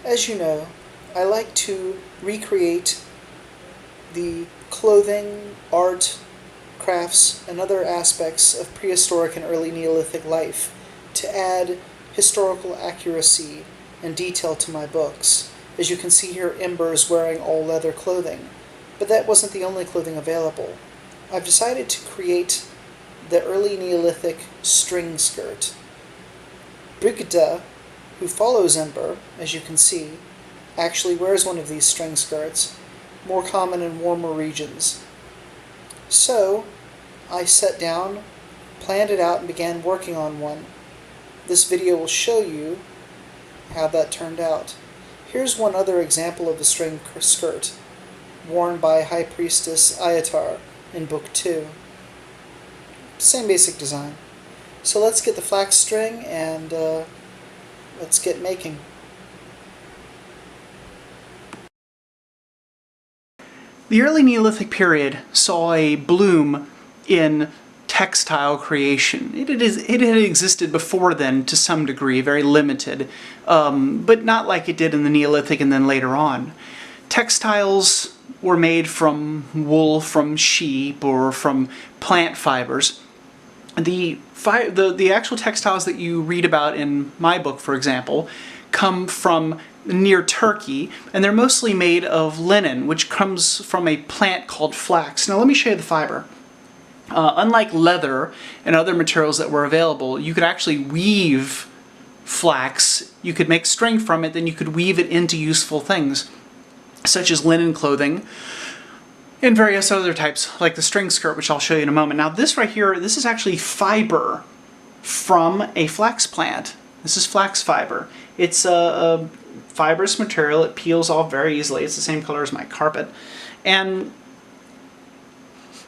As you know, I like to recreate the clothing, art, crafts, and other aspects of prehistoric and early Neolithic life to add historical accuracy and detail to my books. As you can see here, Ember is wearing all leather clothing, but that wasn't the only clothing available. I've decided to create the early Neolithic string skirt. Brigida, who follows Ember, as you can see, actually wears one of these string skirts, more common in warmer regions. So, I sat down, planned it out, and began working on one. This video will show you how that turned out. Here's one other example of the string skirt, worn by High Priestess Ayatar in Book 2. Same basic design. So let's get the flax string and let's get making. The early Neolithic period saw a bloom in textile creation. It had existed before then to some degree, very limited, but not like it did in the Neolithic and then later on. Textiles were made from wool from sheep or from plant fibers. The actual textiles that you read about in my book, for example, come from near Turkey, and they're mostly made of linen, which comes from a plant called flax. Now let me show you the fiber. Unlike leather and other materials that were available, you could actually weave flax. You could make string from it, then you could weave it into useful things, such as linen clothing, and various other types, like the string skirt, which I'll show you in a moment. Now this right here, this is actually fiber from a flax plant. This is flax fiber. It's a fibrous material. It peels off very easily. It's the same color as my carpet. And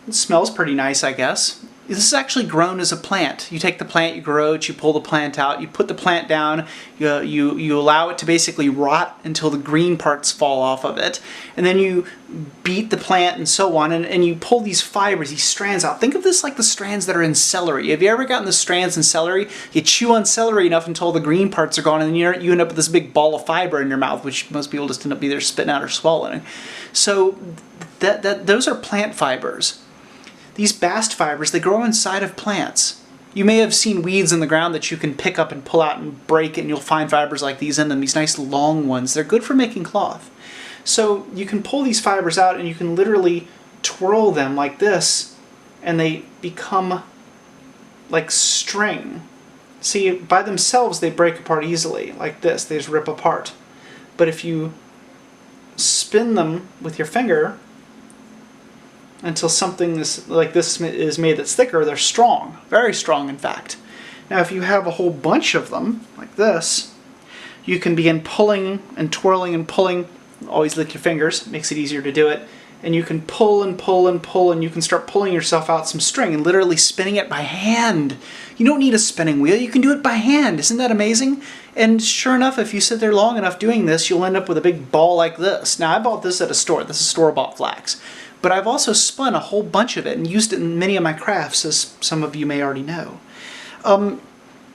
it smells pretty nice, I guess. This is actually grown as a plant. You take the plant, you grow it, you pull the plant out, you put the plant down, you allow it to basically rot until the green parts fall off of it, and then you beat the plant and so on, and you pull these fibers, these strands out. Think of this like the strands that are in celery. Have you ever gotten the strands in celery? You chew on celery enough until the green parts are gone, and then you end up with this big ball of fiber in your mouth, which most people just end up either spitting out or swallowing. So those are plant fibers. These bast fibers, they grow inside of plants. You may have seen weeds in the ground that you can pick up and pull out and break, and you'll find fibers like these in them, these nice long ones. They're good for making cloth. So you can pull these fibers out and you can literally twirl them like this, and they become like string. See, by themselves they break apart easily, like this. They just rip apart. But if you spin them with your finger until something like this is made that's thicker, they're strong. Very strong, in fact. Now, if you have a whole bunch of them, like this, you can begin pulling and twirling and pulling. Always lick your fingers, makes it easier to do it. And you can pull and pull and pull, and you can start pulling yourself out some string and literally spinning it by hand. You don't need a spinning wheel, you can do it by hand. Isn't that amazing? And sure enough, if you sit there long enough doing this, you'll end up with a big ball like this. Now, I bought this at a store. This is store-bought flax. But I've also spun a whole bunch of it and used it in many of my crafts, as some of you may already know.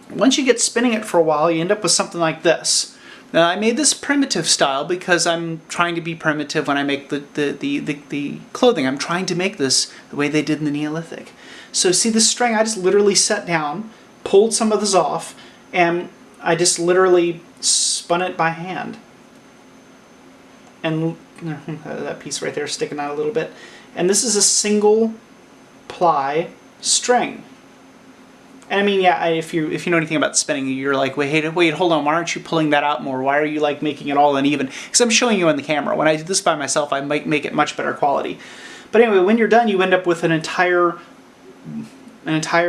Once you get spinning it for a while, you end up with something like this. Now, I made this primitive style because I'm trying to be primitive when I make the clothing. I'm trying to make this the way they did in the Neolithic. So see this string? I just literally sat down, pulled some of this off, and I just literally spun it by hand. And that piece right there sticking out a little bit. And this is a single ply string. And I mean, yeah, if you know anything about spinning, you're like, wait, hold on, why aren't you pulling that out more? Why are you like making it all uneven? Because I'm showing you on the camera. When I do this by myself, I might make it much better quality. But anyway, when you're done, you end up with an entire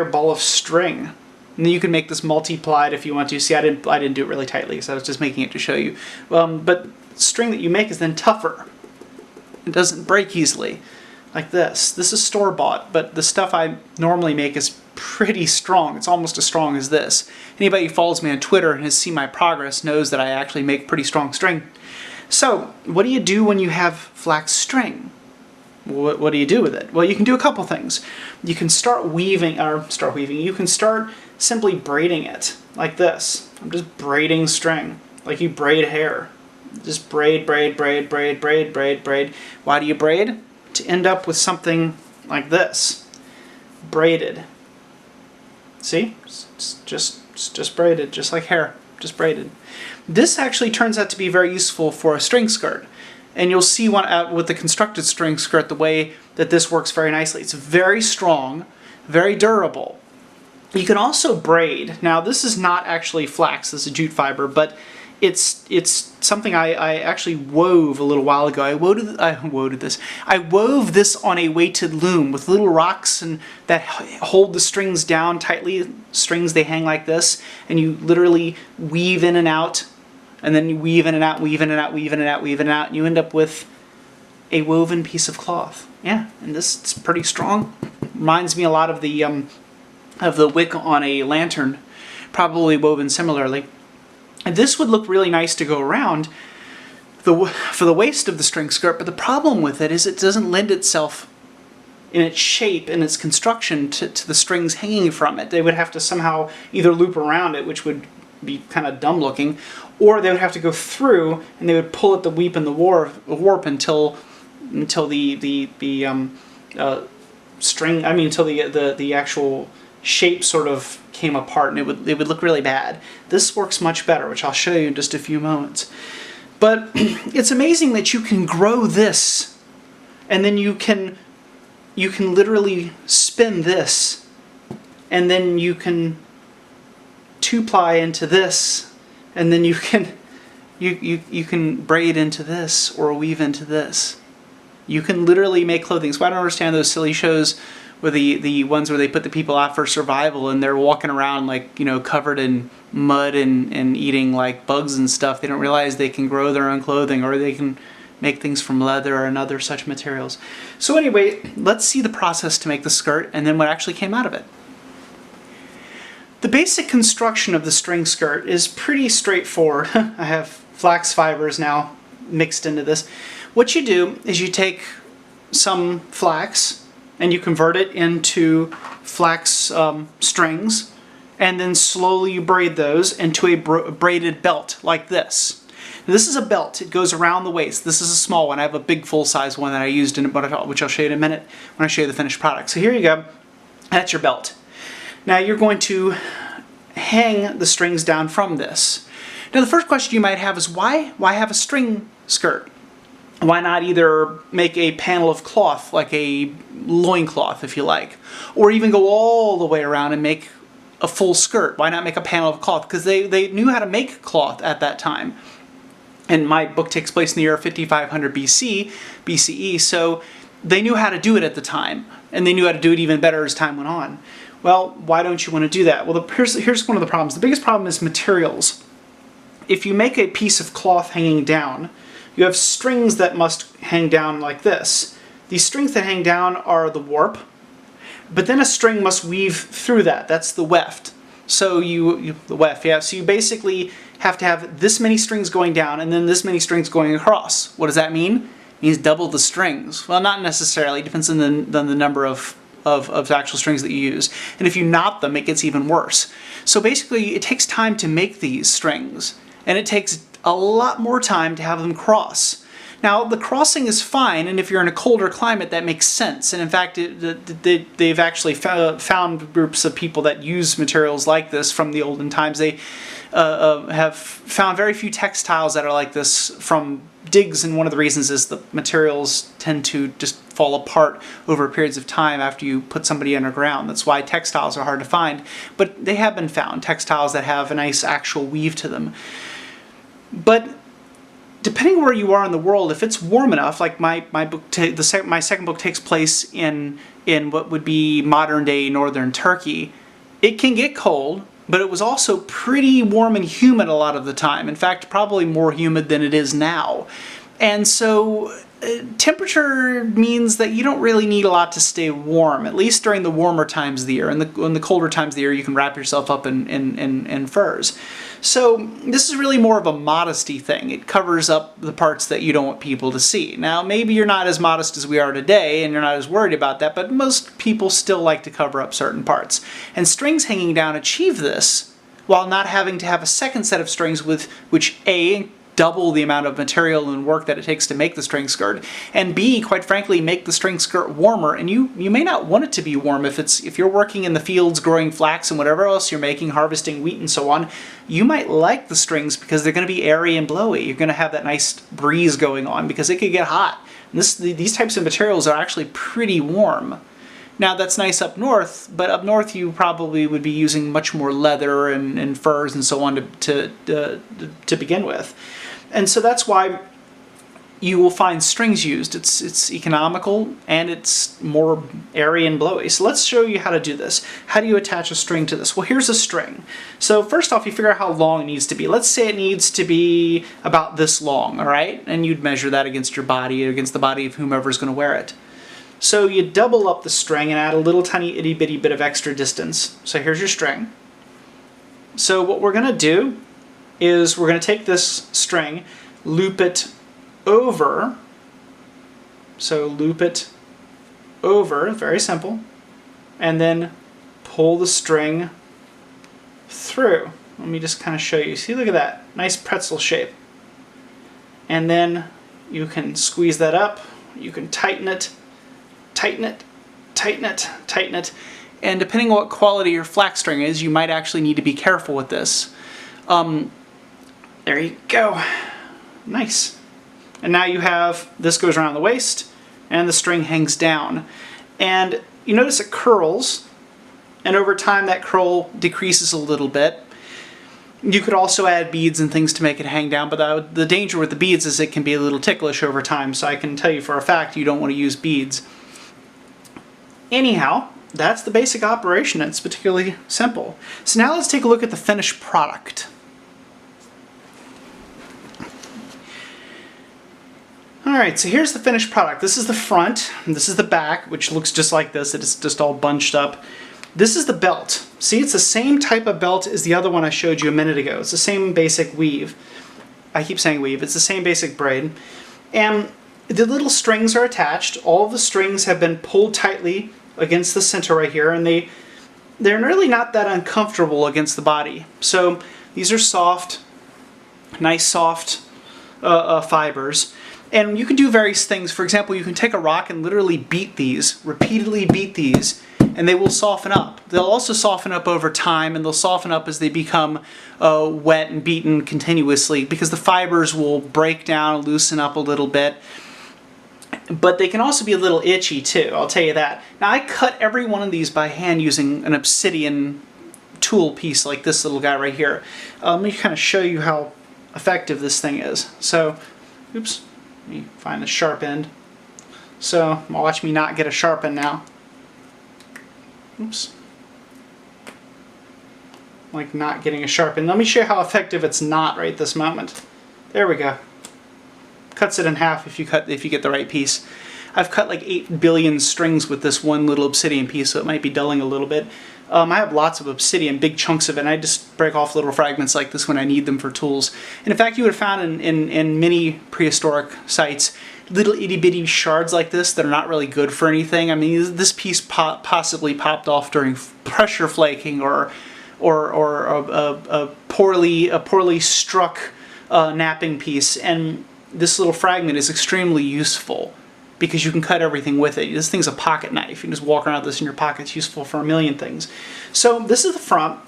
ball of string. And then you can make this multiplied if you want to. See, I didn't do it really tightly, so I was just making it to show you. But string that you make is then tougher. It doesn't break easily, like this. This is store-bought, but the stuff I normally make is pretty strong. It's almost as strong as this. Anybody who follows me on Twitter and has seen my progress knows that I actually make pretty strong string. So, what do you do when you have flax string? What do you do with it? Well, you can do a couple things. You can start weaving, you can start simply braiding it, like this. I'm just braiding string, like you braid hair. Just braid, braid, braid, braid, braid, braid, braid. Why do you braid? To end up with something like this. Braided. See? It's just braided, just like hair. Just braided. This actually turns out to be very useful for a string skirt. And you'll see with the constructed string skirt the way that this works very nicely. It's very strong, very durable. You can also braid. Now this is not actually flax, this is jute fiber, but it's something I actually wove a little while ago. I wove this on a weighted loom with little rocks and that hold the strings down tightly. Strings, they hang like this, and you literally weave in and out, and then you weave in and out, weave in and out, weave in and out, weave in and out, and you end up with a woven piece of cloth. Yeah, and this is pretty strong. Reminds me a lot of the wick on a lantern, probably woven similarly. And this would look really nice to go around for the waist of the string skirt, but the problem with it is it doesn't lend itself in its shape and its construction to the strings hanging from it. They would have to somehow either loop around it, which would be kind of dumb looking, or they would have to go through and they would pull at the weep and the warp until the string, I mean, until the actual shape sort of came apart, and it would look really bad. This works much better, which I'll show you in just a few moments. But it's amazing that you can grow this, and then you can literally spin this, and then you can two-ply into this, and then you can braid into this or weave into this. You can literally make clothing. So I don't understand those silly shows where the ones where they put the people out for survival and they're walking around like, you know, covered in mud and eating like bugs and stuff. They don't realize they can grow their own clothing, or they can make things from leather and other such materials. So anyway, let's see the process to make the skirt and then what actually came out of it. The basic construction of the string skirt is pretty straightforward. I have flax fibers now mixed into this. What you do is you take some flax and you convert it into flax strings, and then slowly you braid those into a braided belt like this. Now, this is a belt. It goes around the waist. This is a small one. I have a big full-size one that I used in it, which I'll show you in a minute when I show you the finished product. So here you go. That's your belt. Now you're going to hang the strings down from this. Now the first question you might have is why have a string skirt? Why not either make a panel of cloth, like a loincloth if you like, or even go all the way around and make a full skirt? Why not make a panel of cloth? Because they knew how to make cloth at that time. And my book takes place in the year 5500 BCE, so they knew how to do it at the time, and they knew how to do it even better as time went on. Well, why don't you want to do that? Well, here's one of the problems. The biggest problem is materials. If you make a piece of cloth hanging down, you have strings that must hang down like this. These strings that hang down are the warp, but then a string must weave through that. That's the weft. So the weft, yeah. So you basically have to have this many strings going down and then this many strings going across. What does that mean? It means double the strings. Well, not necessarily. It depends on the number of actual strings that you use. And if you knot them, it gets even worse. So basically, it takes time to make these strings, and it takes a lot more time to have them cross. Now, the crossing is fine, and if you're in a colder climate, that makes sense. And in fact, they've actually found groups of people that use materials like this from the olden times. They have found very few textiles that are like this from digs, and one of the reasons is the materials tend to just fall apart over periods of time after you put somebody underground. That's why textiles are hard to find. But they have been found, textiles that have a nice actual weave to them. But depending where you are in the world, if it's warm enough, like my second book takes place in what would be modern day northern Turkey, it can get cold, but it was also pretty warm and humid a lot of the time. In fact, probably more humid than it is now. And so temperature means that you don't really need a lot to stay warm, at least during the warmer times of the year. In the colder times of the year, you can wrap yourself up in furs. So this is really more of a modesty thing. It covers up the parts that you don't want people to see. Now, maybe you're not as modest as we are today, and you're not as worried about that, but most people still like to cover up certain parts. And strings hanging down achieve this while not having to have a second set of strings with which A, double the amount of material and work that it takes to make the string skirt, and B, quite frankly, make the string skirt warmer. And you may not want it to be warm if you're working in the fields growing flax and whatever else you're making, harvesting wheat and so on. You might like the strings because they're going to be airy and blowy. You're going to have that nice breeze going on because it could get hot. And these types of materials are actually pretty warm. Now that's nice up north, but up north you probably would be using much more leather and furs and so on to begin with. And so that's why you will find strings used. It's economical and it's more airy and blowy. So let's show you how to do this. How do you attach a string to this? Well, here's a string. So first off, you figure out how long it needs to be. Let's say it needs to be about this long, all right? And you'd measure that against your body, against the body of whomever's going to wear it. So you double up the string and add a little tiny itty bitty bit of extra distance. So here's your string. So what we're going to do is we're going to take this string, loop it over. So loop it over, very simple. And then pull the string through. Let me just kind of show you. See, look at that. Nice pretzel shape. And then you can squeeze that up. You can tighten it. Tighten it, tighten it, tighten it. And depending on what quality your flax string is, you might actually need to be careful with this. There you go. Nice. And now you have, this goes around the waist, and the string hangs down. And you notice it curls, and over time that curl decreases a little bit. You could also add beads and things to make it hang down, but the danger with the beads is it can be a little ticklish over time, so I can tell you for a fact you don't want to use beads. Anyhow, that's the basic operation. It's particularly simple. So now let's take a look at the finished product. Alright, so here's the finished product. This is the front, and this is the back, which looks just like this. It's just all bunched up. This is the belt. See, it's the same type of belt as the other one I showed you a minute ago. It's the same basic weave. I keep saying weave. It's the same basic braid. And the little strings are attached. All of the strings have been pulled tightly against the center right here, and they're really not that uncomfortable against the body. So these are soft, nice soft fibers. And you can do various things. For example, you can take a rock and literally beat these, repeatedly beat these, and they will soften up. They'll also soften up over time, and they'll soften up as they become wet and beaten continuously, because the fibers will break down, loosen up a little bit. But they can also be a little itchy too, I'll tell you that. Now I cut every one of these by hand using an obsidian tool piece like this little guy right here. Let me kind of show you how effective this thing is. So, oops, let me find the sharp end. So, watch me not get a sharp end now. Oops. Like not getting a sharp end. Let me show you how effective it's not right this moment. There we go. Cuts it in half if you get the right piece. I've cut like 8 billion strings with this one little obsidian piece, so it might be dulling a little bit. I have lots of obsidian, big chunks of it, and I just break off little fragments like this when I need them for tools. And in fact, you would have found in many prehistoric sites little itty bitty shards like this that are not really good for anything. I mean, this piece possibly popped off during pressure flaking or a poorly struck napping piece, and this little fragment is extremely useful because you can cut everything with it. This thing's a pocket knife. You can just walk around with this in your pocket. It's useful for a million things. So this is the front,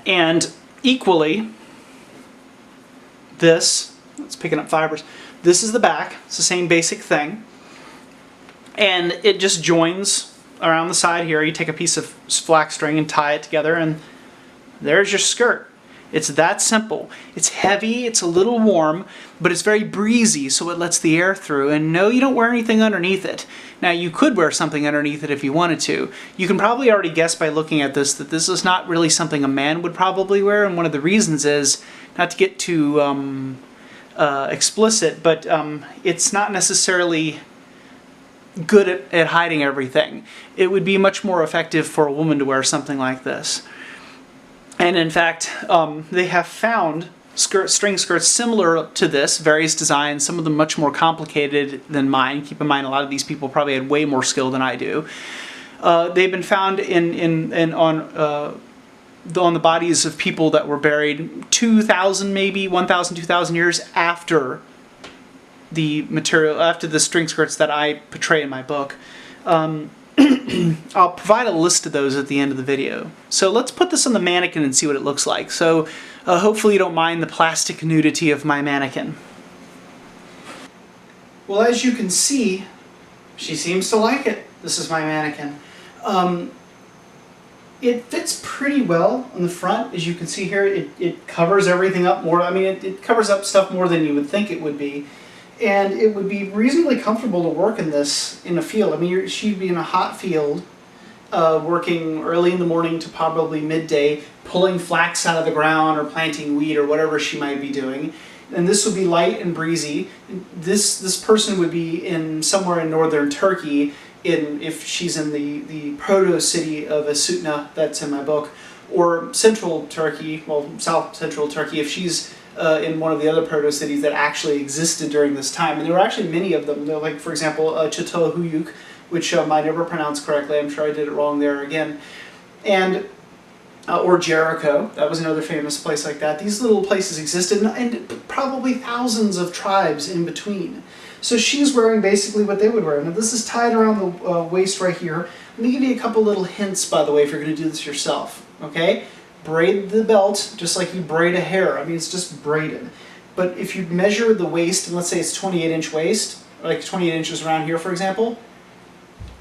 and equally, let's picking up fibers. This is the back. It's the same basic thing. And it just joins around the side here. You take a piece of flax string and tie it together, and there's your skirt. It's that simple. It's heavy, it's a little warm, but it's very breezy, so it lets the air through. And no, you don't wear anything underneath it. Now, you could wear something underneath it if you wanted to. You can probably already guess by looking at this that this is not really something a man would probably wear, and one of the reasons is, not to get too explicit, but it's not necessarily good at hiding everything. It would be much more effective for a woman to wear something like this. And in fact, they have found string skirts similar to this, various designs, some of them much more complicated than mine. Keep in mind, a lot of these people probably had way more skill than I do. They've been found on on the bodies of people that were buried 2,000, maybe 1,000, 2,000 years after the material, after the string skirts that I portray in my book. I'll provide a list of those at the end of the video. So let's put this on the mannequin and see what it looks like. So hopefully you don't mind the plastic nudity of my mannequin. Well, as you can see, she seems to like it. This is my mannequin. It fits pretty well on the front. As you can see here, it covers everything up more. I mean, it covers up stuff more than you would think it would be. And it would be reasonably comfortable to work in this in a field. I mean, she'd be in a hot field, working early in the morning to probably midday, pulling flax out of the ground or planting wheat or whatever she might be doing. And this would be light and breezy. This person would be in somewhere in northern Turkey, if she's in the proto-city of Asutna that's in my book, or central Turkey, well, south central Turkey, if she's in one of the other proto-cities that actually existed during this time. And there were actually many of them. They're like, for example, Çatal Höyük, which I never pronounced correctly. I'm sure I did it wrong there again. And or Jericho, that was another famous place like that. These little places existed, and probably thousands of tribes in between. So she's wearing basically what they would wear. Now this is tied around the waist right here. Let me give you a couple little hints, by the way, if you're going to do this yourself. Okay? Braid the belt just like you braid a hair. I mean, it's just braided. But if you measure the waist, and let's say it's 28-inch waist, like 28 inches around here, for example,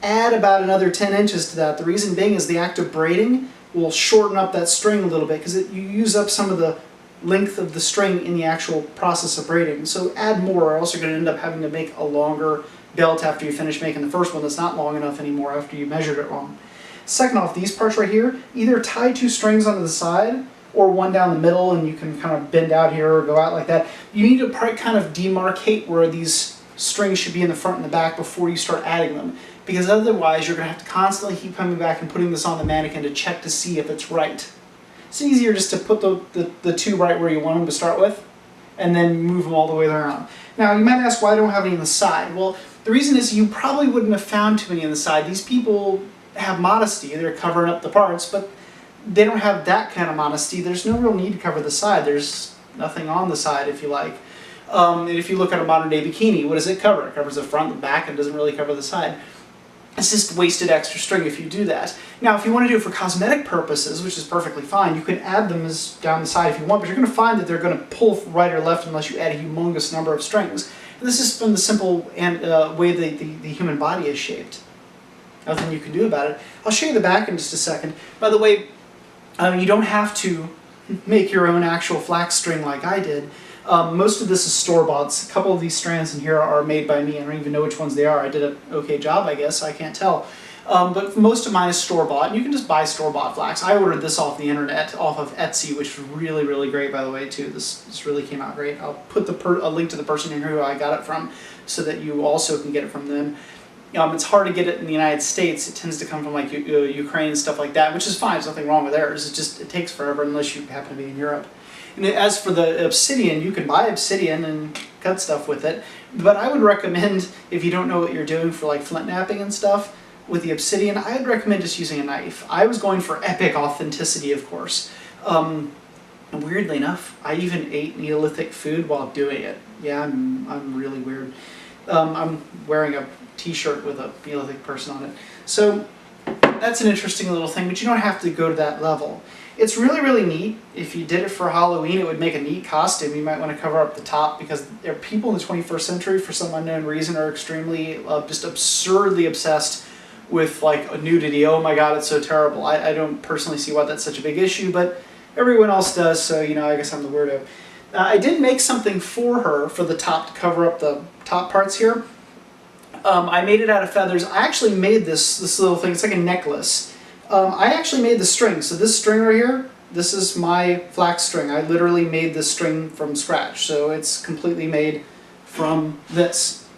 add about another 10 inches to that. The reason being is the act of braiding will shorten up that string a little bit because you use up some of the length of the string in the actual process of braiding. So add more, or else you're going to end up having to make a longer belt after you finish making the first one that's not long enough anymore after you measured it wrong. Second off, these parts right here, either tie 2 strings onto the side or one down the middle, and you can kind of bend out here or go out like that. You need to kind of demarcate where these strings should be in the front and the back before you start adding them, because otherwise you're going to have to constantly keep coming back and putting this on the mannequin to check to see if it's right. It's easier just to put the 2 right where you want them to start with, and then move them all the way around. Now, you might ask why I don't have any on the side. Well, the reason is you probably wouldn't have found too many on the side. These people have modesty. They're covering up the parts, but they don't have that kind of modesty. There's no real need to cover the side. There's nothing on the side, if you like. And if you look at a modern-day bikini, what does it cover? It covers the front and the back and doesn't really cover the side. It's just wasted extra string if you do that. Now, if you want to do it for cosmetic purposes, which is perfectly fine, you can add them as down the side if you want, but you're going to find that they're going to pull right or left unless you add a humongous number of strings. And this is from the simple way the human body is shaped. Nothing you can do about it. I'll show you the back in just a second. By the way, you don't have to make your own actual flax string like I did. Most of this is store-bought. A couple of these strands in here are made by me. I don't even know which ones they are. I did an okay job, I guess. I can't tell. But most of mine is store-bought, and you can just buy store-bought flax. I ordered this off the internet, off of Etsy, which was really, really great, by the way, too. This really came out great. I'll put a link to the person in here who I got it from so that you also can get it from them. It's hard to get it in the United States. It tends to come from like Ukraine and stuff like that, which is fine. There's nothing wrong with theirs. It takes forever unless you happen to be in Europe. And as for the obsidian, you can buy obsidian and cut stuff with it. But I would recommend, if you don't know what you're doing for like flint knapping and stuff, with the obsidian, I'd recommend just using a knife. I was going for epic authenticity, of course. And weirdly enough, I even ate Neolithic food while doing it. Yeah, I'm really weird. I'm wearing a t-shirt with a Neolithic person on it. So that's an interesting little thing, but you don't have to go to that level. It's really, really neat. If you did it for Halloween, it would make a neat costume. You might want to cover up the top, because there are people in the 21st century, for some unknown reason, are extremely, just absurdly obsessed with like nudity. Oh my God, it's so terrible. I don't personally see why that's such a big issue, but everyone else does, so you know, I guess I'm the weirdo. I did make something for her for the top to cover up the top parts here. I made it out of feathers. I actually made this little thing. It's like a necklace. I actually made the string. So this string right here, this is my flax string. I literally made this string from scratch. So it's completely made from this.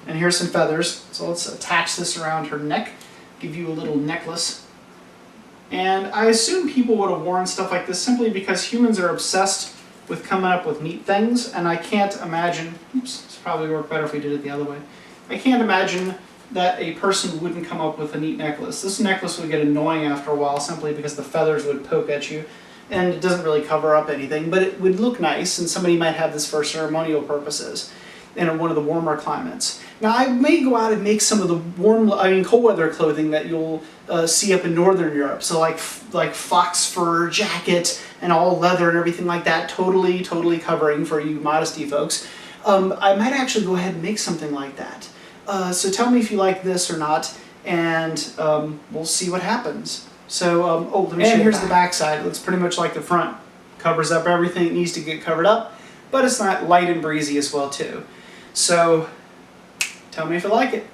And here's some feathers. So let's attach this around her neck, give you a little necklace. And I assume people would have worn stuff like this simply because humans are obsessed with coming up with neat things, and I can't imagine, oops, this probably work better if we did it the other way. I can't imagine that a person wouldn't come up with a neat necklace. This necklace would get annoying after a while simply because the feathers would poke at you, and it doesn't really cover up anything, but it would look nice, and somebody might have this for ceremonial purposes in one of the warmer climates. Now, I may go out and make some of the cold weather clothing that you'll see up in Northern Europe. So like fox fur jacket and all leather and everything like that, totally covering for you modesty folks. I might actually go ahead and make something like that. So tell me if you like this or not, and we'll see what happens. So, let me show you. Here's the back side. It looks pretty much like the front. Covers up everything it needs to get covered up, but it's not light and breezy as well too. So, tell me if you like it.